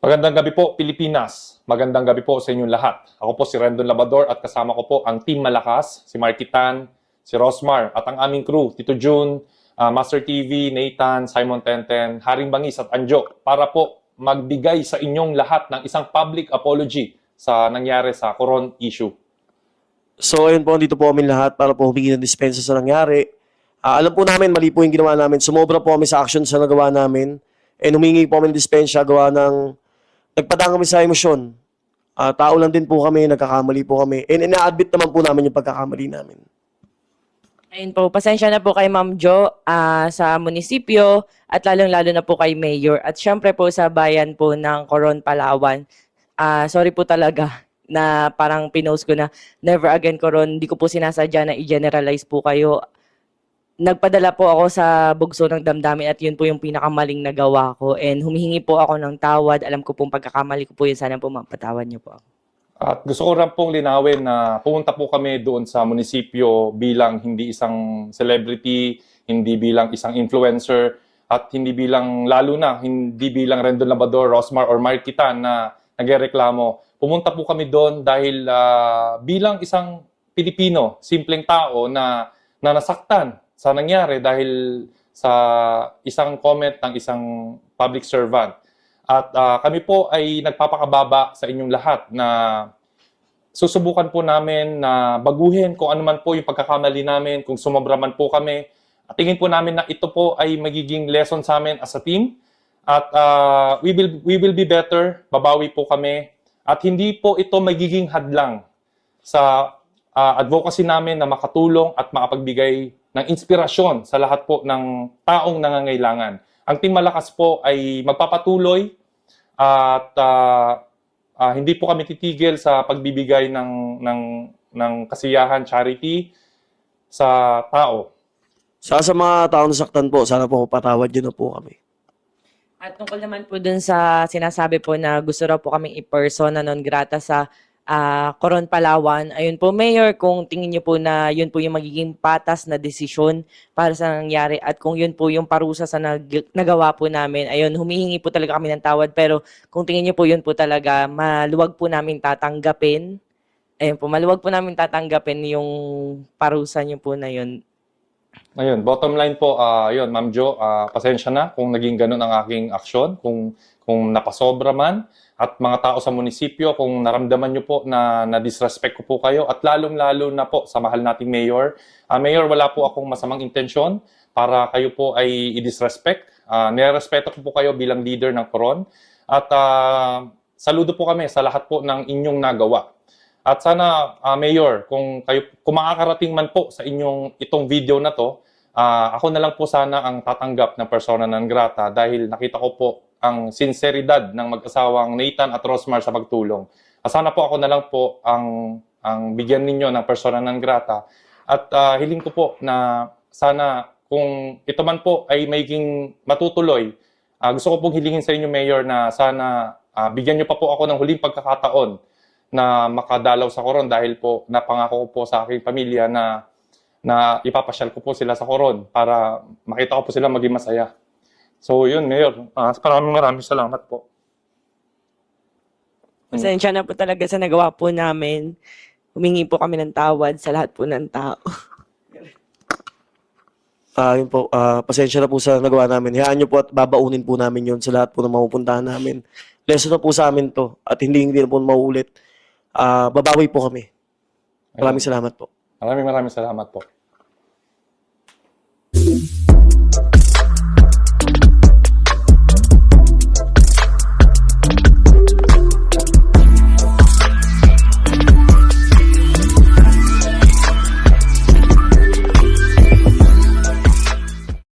Magandang gabi po, Pilipinas. Magandang gabi po sa inyong lahat. Ako po si Rendon Labrador at kasama ko po ang Team Malakas, si Marky Tan, si Rosmar, at ang aming crew, Tito June, Master TV, Nathan, Simon Tenten, Haring Bangis at Anjo, para po magbigay sa inyong lahat ng isang public apology sa nangyari sa Coron issue. So ayun po, dito po kami lahat para po humingi ng dispensa sa nangyari. Alam po namin, mali po yung ginawa namin. Sumobra po kami sa action sa nagawa namin. And humingi po kami ng dispensa, gawa ng nagpadang kami sa emosyon. Tao lang din po kami, nagkakamali po kami. And ina-admit naman po namin yung pagkakamali namin. Ayun po, pasensya na po kay Ma'am Jo sa munisipyo at lalong-lalo na po kay Mayor. At syempre po sa bayan po ng Coron, Palawan. Sorry po talaga na parang pinost ko na never again Coron. Hindi ko po sinasadya na i-generalize po kayo. Nagpadala po ako sa bugso ng damdamin at yun po yung pinakamaling nagawa ko. And humihingi po ako ng tawad. Alam ko pong pagkakamali ko po yun. Sana po mapatawad niyo po ako. At gusto ko rin pong linawin na pumunta po kami doon sa munisipyo bilang hindi isang celebrity, hindi bilang isang influencer, at hindi bilang, lalo na, hindi bilang Rendon Labrador, Rosmar, or Marky Tan na nagreklamo. Pumunta po kami doon dahil bilang isang Pilipino, simpleng tao na nasaktan sa nangyari dahil sa isang comment ng isang public servant. At kami po ay nagpapakababa sa inyong lahat na susubukan po namin na baguhin kung ano man po yung pagkakamali namin, kung sumobra man po kami. At tingin po namin na ito po ay magiging lesson sa amin as a team. At we will be better, babawi po kami. At hindi po ito magiging hadlang sa advocacy namin na makatulong at makapagbigay ng inspirasyon sa lahat po ng taong nangangailangan. Ang Team Malakas po ay magpapatuloy at hindi po kami titigil sa pagbibigay ng kasiyahan, charity sa tao. Sa mga tao nasaktan po, sana po patawad nyo na po kami. At tungkol naman po dun sa sinasabi po na gusto raw po kaming i-persona non grata sa Coron, Palawan. Ayun po, Mayor, kung tingin niyo po na yun po yung magiging patas na desisyon para sa nangyari at kung yun po yung parusa sa nagawa po namin, ayun, humihingi po talaga kami ng tawad. Pero kung tingin niyo po yun po talaga, maluwag po namin tatanggapin. Ayun po, maluwag po namin tatanggapin yung parusa niyo po na yun. Ayun, bottom line po, yun, Ma'am Jo, pasensya na kung naging ganun ang aking aksyon, kung napasobra man, at mga tao sa munisipyo, kung naramdaman nyo po na disrespect ko po kayo, at lalong-lalo na po sa mahal nating Mayor. Mayor, wala po akong masamang intensyon para kayo po ay i-disrespect. Nirespeto ko po kayo bilang leader ng Coron. At saludo po kami sa lahat po ng inyong nagawa. At sana, Mayor, kung makakarating man po sa itong video na to, ako na lang po sana ang tatanggap na persona non grata dahil nakita ko po ang sinseridad ng mag-asawang Nathan at Rosmar sa pagtulong. Sana po ako na lang po ang bigyan ninyo ng persona non grata. At hiling ko po na sana kung ito man po ay maging matutuloy, gusto ko pong hilingin sa inyo, Mayor, na sana bigyan nyo pa po ako ng huling pagkakataon na makadalaw sa Coron dahil po napangako ko po sa aking pamilya na ipapasyal ko po sila sa Coron para makita ko po sila maging masaya. So yun, Mayor. Maraming salamat po. Pasensya na po talaga sa nagawa po namin. Humingi po kami ng tawad sa lahat po ng tao. Yun po, pasensya na po sa nagawa namin. Hayaan nyo po at babaunin po namin yun sa lahat po ng mapupuntahan namin. Lesson na po sa amin to at hindi na po mauulit. Babawi po kami. Maraming salamat po. Maraming salamat po.